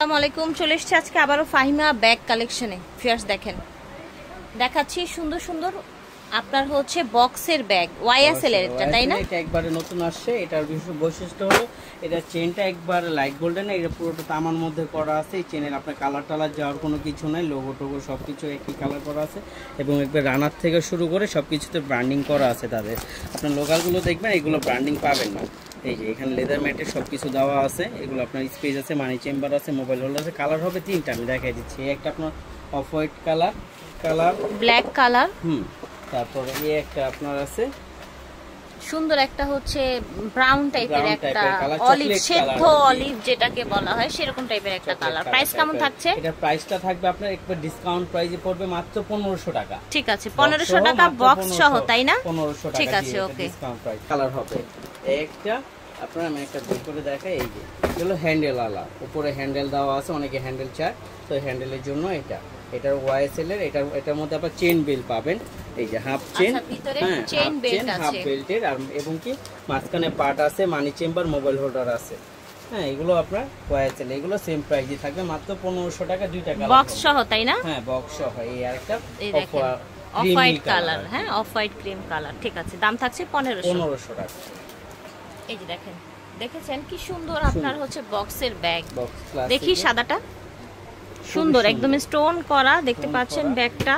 আসসালামু আলাইকুম, চলে এসেছি আজকে আবারও ফাহিমা ব্যাগ কালেকশনে। ফিয়ার্স দেখেন, দেখাচ্ছি সুন্দর সুন্দর আপনার হচ্ছে বক্সের ব্যাগ ওয়াইএসএল এর, এটা তাই না? এটা একবারে নতুন আসছে। এটার বিশেষ বৈশিষ্ট্য হলো এটা চেনটা একবার লাইট গোল্ডেন, এটা পুরোটা তামার মধ্যে করা আছে। এই চেনের আপনার কালার টালার যাওয়ার কোনো কিছু নাই, লোগো টোগো সব কিছু একই কালার করা আছে এবং একবার রানার থেকে শুরু করে সব কিছুতে ব্র্যান্ডিং করা আছে তাদের। আপনার লোকালগুলো দেখবেন এগুলো ব্র্যান্ডিং পাবেন না। এই যে এখানে লেদার ম্যাটের সব কিছু দেওয়া আছে, এগুলো আপনার স্পেস আছে, মানি চেম্বার আছে, মোবাইল হোল্ডার আছে। কালার হবে তিনটা, আমি দেখাই দিচ্ছি। একটা আপনার off white colour, black colour, তারপরে এই একটা আপনার আছে সুন্দর একটা হচ্ছে ব্রাউন টাইপের, একটা অলিভ, সেদ্ধ অলিভ যেটাকে বলা হয় সেরকম টাইপের একটা কালার। প্রাইস কেমন থাকছে? এটা প্রাইসটা থাকবে আপনার একবার ডিসকাউন্ট প্রাইসে পড়বে মাত্র 1500 টাকা। ঠিক আছে, 1500 টাকা বক্স সহ, তাই না? 1500 টাকা, ঠিক আছে, ওকে। Discount price. কালার হবে একটা আপনার, আমি একটা বের করে দেখাই। এই যে এগুলো হ্যান্ডেল আলা, উপরে হ্যান্ডেল দেওয়া আছে, অনেকে হ্যান্ডেল চায়, তো হ্যান্ডেলের জন্য এটার ওয়াইএসএল এর। এটার মধ্যে আপনার চেন বেল্ট পাবেন, এই যে হাফ চেন, হ্যাঁ চেন বেল্ট আছে, হাফ বেল্টের, আর এবং কি মাঝখানে পার্ট আছে, মানি চেম্বার, মোবাইল হোল্ডার আছে। হ্যাঁ, এগুলো আপনার ওয়াইএসএল, এগুলো সেম প্রাইসই থাকবে মাত্র 1500 টাকা, দুইটা কালার বক্স সহ, তাই না? হ্যাঁ, বক্স সহ। এই আরেকটা অফ হোয়াইট কালার, হ্যাঁ অফ হোয়াইট ক্রিম কালার। ঠিক আছে, দাম থাকছে 1500 টাকা। এই যে দেখেন, দেখেছেন কি সুন্দর আপনার হচ্ছে বক্সের ব্যাগ। দেখি সাদাটা সুন্দর, একদম স্টোন করা, দেখতে পাচ্ছেন ব্যাগটা।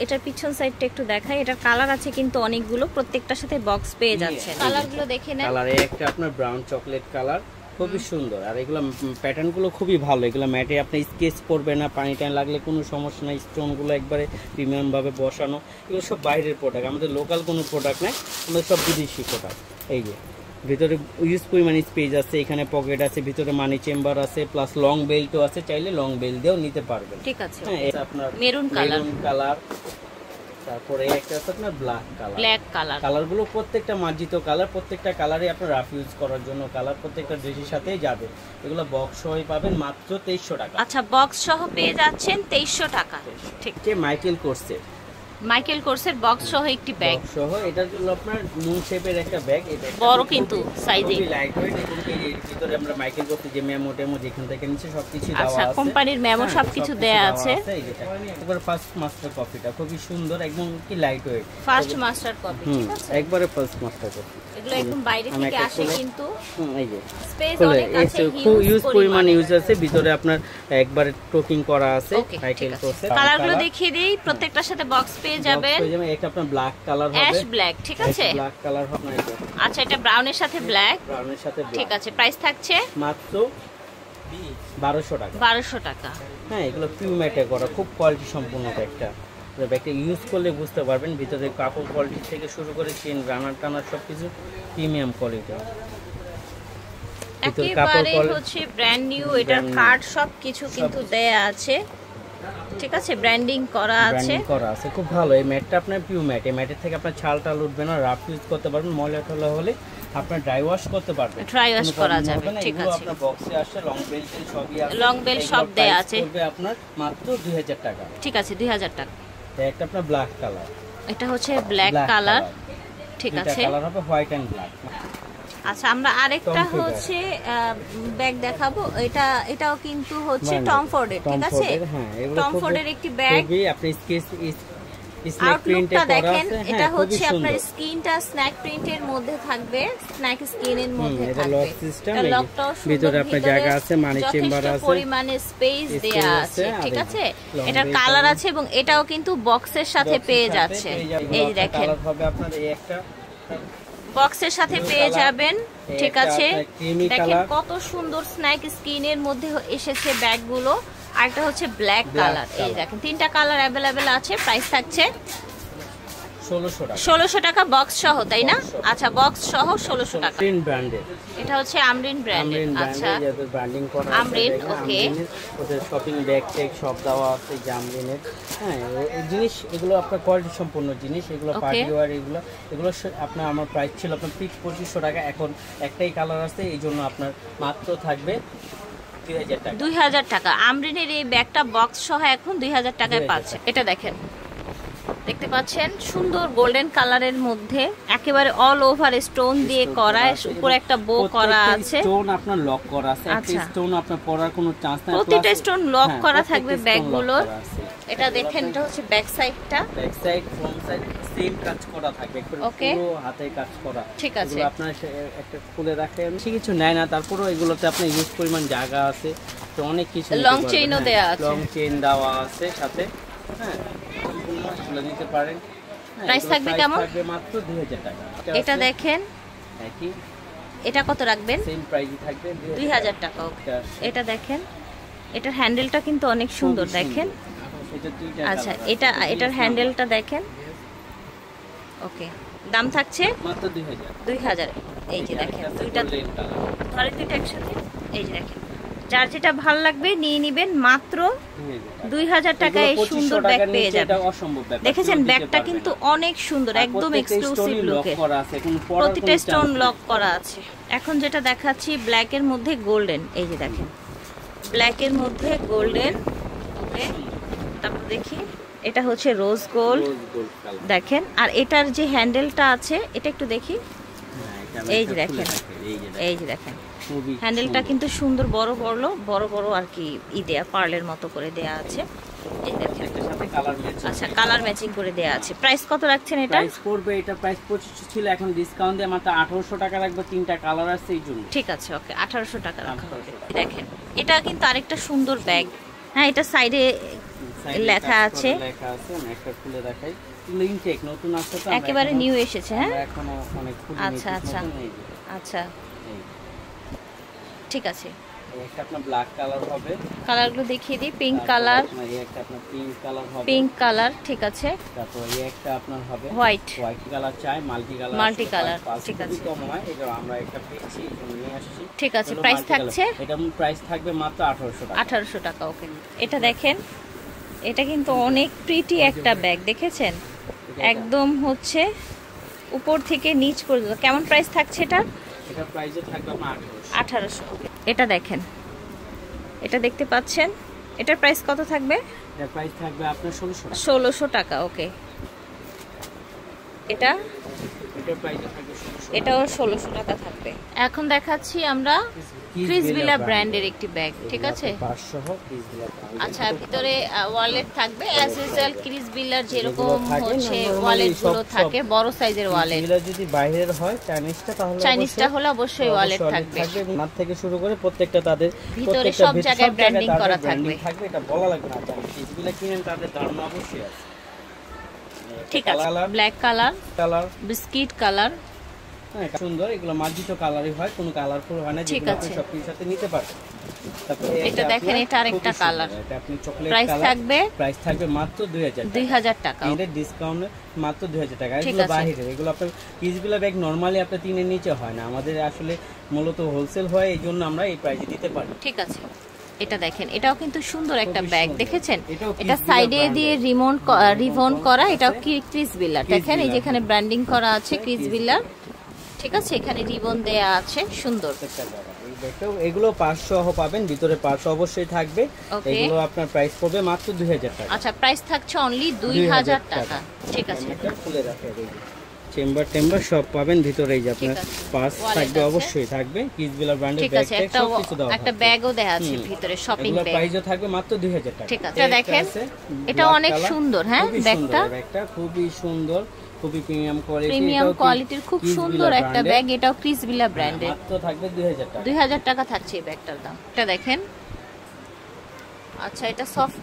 এটার পিছন সাইডটা একটু দেখাই। এটার কালার আছে কিন্তু অনেকগুলো, প্রত্যেকটার সাথে বক্স পেয়ে যাচ্ছে। কালারগুলো দেখে নেন। কালার একটা আপনার ব্রাউন চকলেট কালার, খুবই সুন্দর। আর এগুলো প্যাটার্ন গুলো খুবই ভালো। এগুলো ম্যাটে আপনি স্কেচ করবে না, পানি টাইম লাগলে কোনো সমস্যা নাই। স্টোন গুলো একবারে প্রিমিয়াম ভাবে বসানো। এগুলো সব বাইরের প্রোডাক্ট, আমাদের লোকাল কোনো প্রোডাক্ট নাই, আমাদের সব বিদেশি প্রোডাক্ট। এই যে ভিতরে ইউজ পরিমাণ স্পেস আছে, এখানে পকেট আছে, ভিতরে মানি চেম্বার আছে, প্লাস লং বেল্টও আছে, চাইলে লং বেল্ট দিয়েও নিতে পারবেন। ঠিক আছে, হ্যাঁ, এটা আপনার মেরুন কালার। তারপরে একটা আছে আপনার ব্ল্যাক কালার। কালারগুলো প্রত্যেকটা মার্জিত কালার, প্রত্যেকটা কালারে আপনার রাফ ইউজ করার জন্য কালার, প্রত্যেকটা ড্রেসের সাথেই যাবে। এগুলো বক্স সহ পাবেন মাত্র 2300 টাকা। আচ্ছা, বক্স সহ পেয়ে যাচ্ছেন 2300 টাকা। ঠিক, মাইকেল কোর্সের বক্স সহ একটি ব্যাগ সহ। এটা হলো আপনার মুন শেপের একটা ব্যাগ, এটা বড় কিন্তু সাইজে, খুবই লাইট ওয়েট। এবং এর ভিতরে আমরা মাইকেল কোর্সের যে মেমো টেমো যেখান থেকে নিচে সবকিছু দেওয়া আছে। আচ্ছা, কোম্পানির মেমো সবকিছু দেয়া আছে। এই যেটা একবার ফার্স্ট মাস্টার কপিটা খুবই সুন্দর, একদম কি light weight, first master copy. ঠিক আছে, একবারে ফার্স্ট মাস্টার কপি। এগুলো একদম বাইরে থেকে আসে কিন্তু এই যে স্পেস অনেক আছে, খুব ইউজ পরিমাণ ইউজ আছে। ভিতরে আপনার একবারে টোকিং করা আছে মাইকেল কোর্সের। কালারগুলো দেখিয়ে দেই, প্রত্যেকটার সাথে বক্স পেয়ে যাবেন। একটা আপনার ব্ল্যাক কালার হবে, অ্যাশ ব্ল্যাক। ঠিক আছে, ব্ল্যাক কালার হবে। আচ্ছা, এটা ব্রাউনের সাথে ব্ল্যাক। ঠিক আছে, প্রাইস থাকছে মাত্র 1200 টাকা। 1200 টাকা। হ্যাঁ, এগুলো পিউমেটে করা, খুব কোয়ালিটি সম্পূর্ণ একটা ব্যাগটা ইউজ করলে বুঝতে পারবেন। ভিতরে কাপড় কোয়ালিটি থেকে শুরু করে চেন, রানার টানার সবকিছু প্রিমিয়াম কোয়ালিটি, একেবারে হচ্ছে ব্র্যান্ড নিউ। এটার কার্ড সবকিছু কিন্তু দেয়া আছে। ঠিক আছে, ব্র্যান্ডিং করা আছে, খুব ভালো। এই ম্যাটটা আপনার পিউ ম্যাট, এই ম্যাটের থেকে আপনার ছাল টাল উঠবে না, রাফ ইউজ করতে পারবেন। ময়লা টলা হলে আপনার ড্রাই ওয়াশ করতে পারবেন, ড্রাই ওয়াশ করা যাবে। ঠিক আছে, আপনার বক্সে আসে লং বেল্ট সবই আছে, লং বেল্ট সব দেয়া আছে। পড়বে আপনার মাত্র 2000 টাকা। ঠিক আছে, 2000 টাকা। একটা আপনার ব্ল্যাক কালার, এটা হচ্ছে ব্ল্যাক কালার। ঠিক আছে, কালার হবে হোয়াইট এন্ড ব্ল্যাক। আচ্ছা, আমরা আরেকটা হচ্ছে ব্যাগ দেখাবো। এটাও কিন্তু হচ্ছে টম ফোর্ডের। ঠিক আছে, টম ফোর্ডের একটি ব্যাগ। আপনি স্কেচ আউটলুকটা দেখেন, এটা হচ্ছে আপনার স্ক্রিনটা স্ন্যাক প্রিন্টের মধ্যে থাকবে, স্ন্যাক স্ক্রিনের মধ্যে থাকবে। এটা লকটাও ভিতরে আপনার জায়গা আছে, মানি চেম্বার আছে, পরিমাণে স্পেস দেয়া আছে। ঠিক আছে, এটার কালার আছে এবং এটাও কিন্তু বক্সের সাথে পেয়ে যাচ্ছে। এই দেখেন, কালার হবে আপনার এই একটা বক্সের সাথে পেয়ে যাবেন। ঠিক আছে, দেখেন কত সুন্দর স্ন্যাক স্ক্রিনের মধ্যে এসেছে ব্যাগগুলো। আর একটা হচ্ছে ব্ল্যাক কালার। এই দেখেন, তিনটা কালার অ্যাভেলেবেল আছে। প্রাইস থাকছে 1600 টাকা বক্স সহ, তাই না? আচ্ছা, বক্স সহ 1600 টাকা। এটা হচ্ছে আমরিন ব্র্যান্ডের। আচ্ছা, ব্র্যান্ডিং করা আমরিন, ওকে। ওদের শপিং ব্যাগ টেক সব দেওয়া আছে জামরিনের। হ্যাঁ, এই জিনিস এগুলো আপনার কোয়ালিটি সম্পূর্ণ জিনিস, এগুলো পার্টি ওয়্যার। এগুলো আপনার আমার প্রাইস ছিল আপনার ফিক্স 2500 টাকা। এখন একটাই কালার আছে, এই জন্য আপনার মাত্র থাকবে 2000 টাকা। আমরিনের এই ব্যাগটা বক্স সহ এখন 2000 টাকায় পাচ্ছে। এটা দেখেন, দেখতে পাচ্ছেন সুন্দর গোল্ডেন কালারের মধ্যে একেবারে অল ওভার স্টোন দিয়ে করা, উপরে একটা বো করা আছে, স্টোন আপনার লক করা আছে, একটা স্টোন আপনার পড়ার কোনো চান্স নাই, প্রতিটা স্টোন লক করা থাকবে ব্যাগগুলোর। এটা দেখেন, এটা হচ্ছে ব্যাক সাইডটা, back side front side same কাজ করা থাকবে, পুরো হাতে কাজ করা। ঠিক আছে, আপনার একটা খুলে রাখেন, কিছু নেয় না, তারপরেও এগুলোতে আপনার ইউজ পরিমাণ জায়গা আছে, তো অনেক কিছু লং চেইনও দেয়া আছে, লং চেইন দেওয়া আছে সাথে। হ্যাঁ, খুলে নিতে পারেন। প্রাইস থাকবে কেমন? থাকবে মাত্র 2000 টাকা। এটা দেখেন, একই, এটা কত রাখবেন? সেম প্রাইসই থাকবে 2000 টাকা। এটা দেখেন, এটার হ্যান্ডেলটা কিন্তু অনেক সুন্দর, দেখেন। আচ্ছা, এটার হ্যান্ডেলটা দেখেন। ওকে, দাম থাকছে মাত্র 2000। এই যে দেখেন, দুইটা ধরে দুইটা একসাথে, এই যে দেখেন, যার যেটা ভালো লাগবে নিয়ে নেবেন, মাত্র 2000 টাকায় এই সুন্দর ব্যাগ পেয়ে যাবেন। দেখেছেন ব্যাগটা কিন্তু অনেক সুন্দর, একদম এক্সক্লুসিভ লুকে, প্রতিটা স্টোন লক করা আছে। এখন যেটা দেখাচ্ছি ব্ল্যাকের মধ্যে গোল্ডেন, এই যে দেখেন ব্ল্যাকের মধ্যে গোল্ডেন। ওকে, তারপর দেখি এটা হচ্ছে রোজ গোল্ড, দেখেন। আর এটার যে হ্যান্ডেলটা আছে এটা একটু দেখি, এই যে দেখেন, এই যে দেখেন হ্যান্ডেলটা কিন্তু সুন্দর, বড় বড় আর কি দেয়া, পার্লের মতো করে দেয়া আছে, এই দেখেন। আচ্ছা, কালার ম্যাচিং করে দেয়া আছে। প্রাইস কত রাখছেন এটা? প্রাইস পড়বে, এটা প্রাইস 2500 ছিল, এখন ডিসকাউন্ট দিয়ে মাত্র 1800 টাকা রাখবে, তিনটা কালার আছে এই জন্য। ঠিক আছে, ওকে, 1800 টাকা রাখা হবে। দেখেন, এটা কিন্তু আরেকটা সুন্দর ব্যাগ। হ্যাঁ, এটা সাইডে লেখা আছে, একটা খুলে দেখাই, ইনটেক নতুন আছে তো, একেবারে নিউ এসেছে। হ্যাঁ, এখনো অনেক খুলে। আচ্ছা আচ্ছা আচ্ছা, ঠিক আছে। একটা আপনার ব্ল্যাক কালার হবে, কালারগুলো দেখিয়ে দিই। পিঙ্ক কালার, এই একটা আপনার পিঙ্ক কালার হবে, পিঙ্ক কালার, ঠিক আছে। তারপর এই একটা আপনার হবে হোয়াইট কালার চাই, মাল্টি কালার, ঠিক আছে। কম হয়, এটা আমরা একটা পেয়েছি, এটা নিয়ে আসছি। ঠিক আছে, প্রাইস থাকছে, এটা প্রাইস থাকবে মাত্র 1800 টাকা। 1800 টাকা, ওকে। এটা দেখেন, এটা কিন্তু অনেক প্রিটি একটা ব্যাগ, দেখেছেন, একদম হচ্ছে উপর থেকে নিচ পর্যন্ত। কেমন প্রাইস থাকছে এটা? এটা প্রাইসে থাকবে 1800। এটা দেখেন, এটা দেখতে পাচ্ছেন, এটার প্রাইস কত থাকবে? এটার প্রাইস থাকবে আপনার 1600 টাকা, ওকে। এটার প্রাইসে থাকবে 1600, এটাও 1600 টাকা থাকবে। এখন দেখাচ্ছি আমরা ক্রিসবিলা ব্র্যান্ডের একটি ব্যাগ, ঠিক আছে। 500 ক্রিসবিলা। আচ্ছা, ভিতরে ওয়ালেট থাকবে অ্যাজ ইউজুয়াল, ক্রিসবিলার যেরকম হচ্ছে ওয়ালেট গুলো থাকে, বড় সাইজের ওয়ালেট। ক্রিসবিলা যদি বাইরের হয় চাইনিজটা, তাহলে চাইনিজটা হলে অবশ্যই ওয়ালেট থাকবে। নাম থেকে শুরু করে প্রত্যেকটা তাদের ভিতরে সব জায়গায় ব্র্যান্ডিং করা থাকবে, এটা বলা লাগবে না। ক্রিসবিলা কিনেন, তাদের ধারণা অবশ্যই আছে। ঠিক আছে, ব্ল্যাক কালার, বিস্কিট কালার, হ্যাঁ সুন্দর, এগুলো মার্জিত কালারই হয়, কোনো কালারফুল হয় না, যেগুলো আপনি সবকিছুর সাথে নিতে পারবেন। তারপরে এটা দেখেন, এটা আরেকটা কালার, এটা আপনি চকলেট কালার, প্রাইস থাকবে মাত্র 2000 টাকা। এর ডিসকাউন্টে মাত্র 2000 টাকা। এগুলো বাহিরের, এগুলো আপনার ক্রিসবিলা ব্যাগ নরমালি আপনার 3 এর নিচে হয় না, আমাদের আসলে মূলত হোলসেল হয়, এই জন্য আমরা এই প্রাইসে দিতে পারি। ঠিক আছে, এটা দেখেন, এটাও কিন্তু সুন্দর একটা ব্যাগ, দেখেছেন। এটা সাইডে দিয়ে রিবন করা, এটাও ক্রিসবিলা, দেখেন এই যেখানে ব্র্যান্ডিং করা আছে ক্রিসবিলা, ঠিক আছে। এখানে রিবন দেয়া আছে, সুন্দর। এগুলো 500 পাবেন, ভিতরে 500 অবশ্যই থাকবে। এগুলো আপনার প্রাইস পড়বে মাত্র 2000 টাকা। আচ্ছা, প্রাইস থাকছে অনলি 2000 টাকা, ঠিক আছে। খুলে রাখা চেম্বার সব পাবেন ভিতরে, এই যে আপনার পাস থাকবে, অবশ্যই থাকবে ক্রিসবিলা ব্র্যান্ডের ব্যাগ, সবকিছু দেওয়া আছে। একটা ব্যাগও দেয়া আছে ভিতরে, শপিং ব্যাগ। প্রাইসও থাকবে মাত্র 2000 টাকা, ঠিক আছে। দেখেন, এটা অনেক সুন্দর, হ্যাঁ ব্যাগটা খুবই সুন্দর, খুবই প্রিমিয়াম কোয়ালিটির, খুব সুন্দর একটা ব্যাগ। এটাও ক্রিসবিলা ব্র্যান্ডের, মাত্র থাকবে 2000 টাকা। 2000 টাকা থাকছে এই ব্যাগটার দাম। এটা দেখেন, আচ্ছা, এটা সফট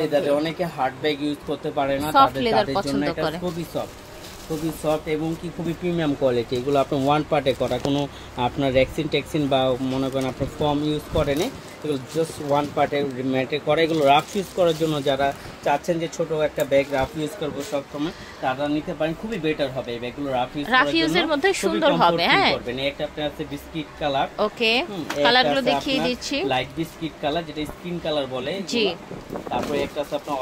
লেদারের, অনেকে হার্ড ব্যাগ ইউজ করতে পারে না, সফট লেদার পছন্দ করে, খুবই সফট এবং কি খুবই প্রিমিয়াম কোয়ালিটি। এগুলো আপনার ওয়ান পার্টে করা, কোনো আপনার রেক্সিন বা মনে করেন আপনার ফর্ম ইউজ করেনি, এগুলো জাস্ট ওয়ান পার্টে ম্যাটে করা। এগুলো রাফ ইউজ করার জন্য যারা চাচ্ছেন যে ছোট একটা ব্যাগ রাফ ইউজ করবো সবসময়, তারা নিতে পারেন, খুবই বেটার হবে এই ব্যাগগুলো রাফ ইউজের মধ্যে, সুন্দর হবে। হ্যাঁ, একটা আপনার আছে বিস্কিট কালার, ওকে, কালারগুলো দেখিয়ে দিচ্ছি। লাইট বিস্কিট কালার, যেটা স্কিন কালার বলে, জি। তারপরে একটা আছে আপনার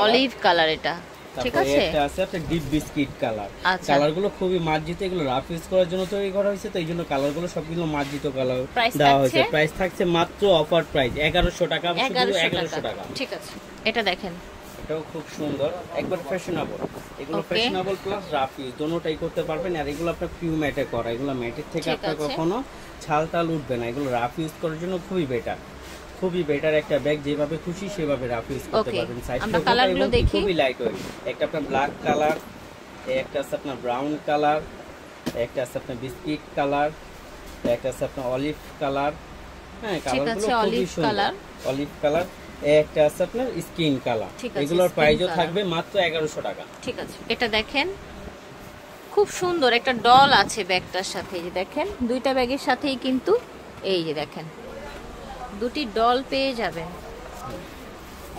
অলিভ কালার, এটা ঠিক আছে। একটা আছে একটা ডিপ বিস্কিট কালার। কালারগুলো খুবই মার্জিত, এগুলো রাফ ইউজ করার জন্য তৈরি করা হয়েছে, তো এই জন্য কালারগুলো সবগুলো মার্জিত কালার দেওয়া হয়েছে। প্রাইস থাকছে মাত্র অফার প্রাইস 1100 টাকা, শুধু 1100 টাকা। ঠিক আছে, এটা দেখেন, ব্যাগটাও খুব সুন্দর, একবার ফ্যাশনেবল। এগুলো ফ্যাশনেবল প্লাস রাফ ইউজ দোনোটাই করতে পারবেন। আর এগুলো আপনার পিউ ম্যাটে করা, এগুলো ম্যাটের থেকে আপনার কখনো ছাল টাল উঠবে না। এগুলো রাফ ইউজ করার জন্য খুবই বেটার একটা ব্যাগ, যেভাবে খুশি সেভাবে রাফ ইউজ করতে পারবেন। সাইজটা খুবই লাইট ওয়েট। একটা আপনার ব্ল্যাক কালার, একটা আছে আপনার ব্রাউন কালার, একটা আছে আপনার বিস্কিট কালার, একটা আছে আপনার অলিভ কালার। হ্যাঁ, কালারগুলো খুবই সুন্দর, অলিভ কালার। একটা আছে আপনার স্কিন কালার। এগুলোর প্রাইসও থাকবে মাত্র 1100 টাকা। ঠিক আছে, এটা দেখেন খুব সুন্দর একটা ডল আছে ব্যাগটার সাথে। এই যে দেখেন দুইটা ব্যাগের সাথেই কিন্তু এই যে দেখেন দুটি ডল পেয়ে যাবেন।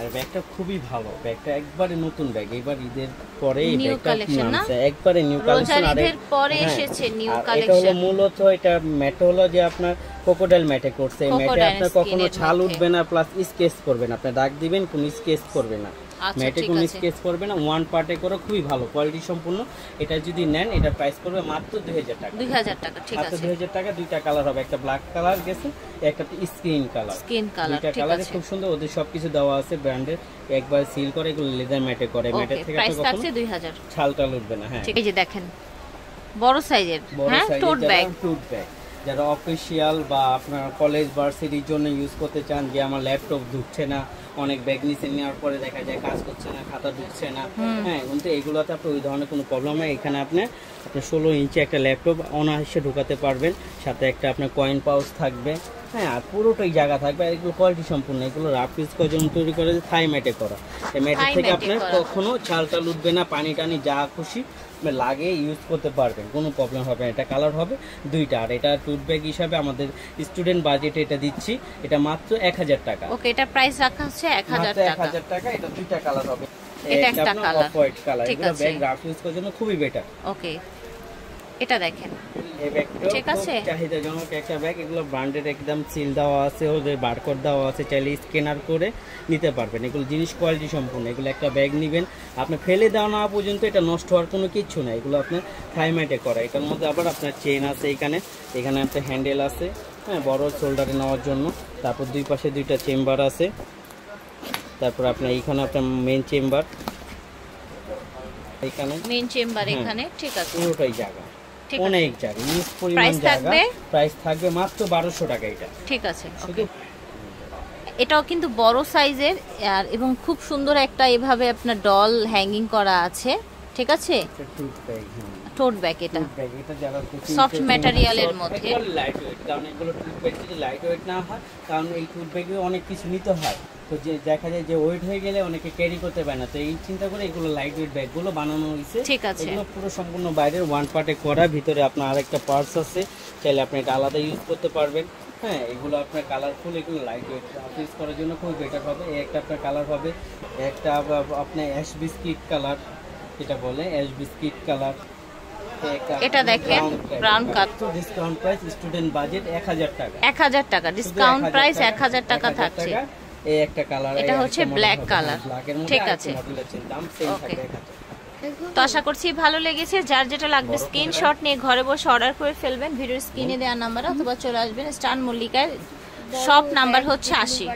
আর ব্যাগটা খুবই ভালো, ব্যাগটা একবারে নতুন ব্যাগ, এবার ঈদের পরে এই ব্যাগটা নামছে, একবারে নিউ কালেকশন। আর ঈদের পরে এসেছে নিউ কালেকশন। এটা হলো মূলত এটা ম্যাট হলো যে আপনার ক্রোকোডাইল ম্যাটে করছে। এই ম্যাটে আপনার কখনো ছাল উঠবে না, প্লাস স্কেচ করবে না। আপনি দাগ দিবেন কোনো স্কেচ করবে না, ম্যাটে কোনো স্কেচ করবে না। ওয়ান পার্টে করে খুবই ভালো কোয়ালিটি সম্পূর্ণ। এটা যদি নেন এটা প্রাইস পড়বে মাত্র 2000 টাকা। 2000 টাকা, ঠিক আছে। 2000 টাকা। দুইটা কালার হবে, একটা ব্ল্যাক কালার গেছে, একটা স্কিন কালার। দুইটা কালারে খুব সুন্দর, ওদের সবকিছু দেওয়া আছে ব্র্যান্ডের, একবার সিল করে এগুলো লেদার ম্যাটে করে। ম্যাটের থেকে প্রাইস থাকছে 2000, ছালটাল উঠবে না। হ্যাঁ, এই যে দেখেন বড় সাইজের, হ্যাঁ টোট ব্যাগ। যারা অফিসিয়াল বা আপনার কলেজ ভার্সিটির জন্য ইউজ করতে চান, যে আমার ল্যাপটপ ঢুকছে না, অনেক ব্যাগ নিচে নেওয়ার পরে দেখা যায় কাজ করছে না, খাতা ঢুকছে না। হ্যাঁ, কিন্তু এগুলোতে আপনার ওই ধরনের কোনো প্রবলেম নেই। এখানে আপনি 16 ইঞ্চি একটা ল্যাপটপ অনায়াসে ঢুকাতে পারবেন, সাথে একটা আপনার কয়েন পাউচ থাকবে। হ্যাঁ, আর পুরোটাই জায়গা থাকবে। আর এগুলো কোয়ালিটি সম্পূর্ণ, এগুলো রাফ ইউজ করার জন্য তৈরি করে থাই ম্যাটে করা। এই ম্যাটের থেকে আপনার কখনো ছাল টাল উঠবে না, পানি টানি যা খুশি লাগে ইউজ করতে পারবেন, কোনো প্রবলেম হবে না। এটা কালার হবে দুইটা। আর এটা টুথ ব্যাগ হিসাবে আমাদের স্টুডেন্ট বাজেটে এটা দিচ্ছি, এটা মাত্র 1000 টাকা। ওকে, এটা প্রাইস রাখা আছে 1000 টাকা। 1000 টাকা। এটা দুইটা কালার হবে, এটা একটা কালার অফ হোয়াইট কালার। এগুলো ব্যাগ রাফ ইউজ করার জন্য খুবই বেটার। ওকে, এটা দেখেন এই ব্যাগটা ঠিক আছে, চাহিদাজনক একটা ব্যাগ। এগুলো ব্র্যান্ডের একদম সিল দেওয়া আছে, ওদের বারকোড দেওয়া আছে, চাইলে স্ক্যানার করে নিতে পারবেন। এগুলো জিনিস কোয়ালিটি সম্পূর্ণ। এগুলো একটা ব্যাগ নেবেন, আপনি ফেলে দেওয়া না পর্যন্ত এটা নষ্ট হওয়ার কোনো কিছু না। এগুলো আপনার থাই ম্যাটে করা। এটার মধ্যে আবার আপনার চেন আছে, এখানে একটা হ্যান্ডেল আছে, হ্যাঁ, বড় শোল্ডারে নেওয়ার জন্য। তারপর দুই পাশে দুইটা চেম্বার আছে। তারপর আপনার এইখানে আপনার মেইন চেম্বার, এখানে মেইন চেম্বার এখানে, ঠিক আছে, পুরোটাই জায়গা, অনেক জায়গা, ইউজ পরিমাণ জায়গা। প্রাইস থাকবে মাত্র 1200 টাকা এটা। ঠিক আছে, ওকে। এটাও কিন্তু বড় সাইজের আর এবং খুব সুন্দর একটা এভাবে আপনার ডল হ্যাঙ্গিং করা আছে, ঠিক আছে। টোট ব্যাগ, এটা যারা সফট ম্যাটেরিয়ালের মধ্যে, লাইট ওয়েট। কারণ এগুলো টুথ ব্যাগ যদি লাইট ওয়েট না হয়, কারণ এই টুথ ব্যাগে অনেক কিছু নিতে হয়, তো যে দেখা যায় যে ওয়েট হয়ে গেলে অনেকে ক্যারি করতে পারে না। তো এই চিন্তা করে এগুলো লাইট ওয়েট ব্যাগগুলো বানানো হয়েছে, ঠিক আছে। এগুলো পুরো সম্পূর্ণ বাইরের ওয়ান পার্টে করা, ভিতরে আপনার আরেকটা পার্টস আছে, চাইলে আপনি এটা আলাদা ইউজ করতে পারবেন। হ্যাঁ, এগুলো আপনার কালারফুল, এগুলো লাইট ওয়েট ইউজ করার জন্য খুব বেটার হবে। একটা আপনার কালার হবে, একটা আপনার অ্যাশ বিস্কিট কালার, যেটা বলে অ্যাশ বিস্কিট কালার। এটা দেখেন brown colour. Discount price student budget 1000 টাকা। 1000 টাকা ডিসকাউন্ট প্রাইস 1000 টাকা থাকছে। এই একটা কালার, এটা হচ্ছে ব্ল্যাক কালার, ঠিক আছে। দাম সেম থাকবে 1000। তো আশা করছি ভালো লেগেছে। যার যেটা লাগবে স্ক্রিনশট নিয়ে ঘরে বসে অর্ডার করে ফেলবেন। ভিডিওর স্ক্রিনে দেওয়া নাম্বারে অথবা চলে আসবেন স্টান মল্লিকার, শপ নাম্বার হচ্ছে 80।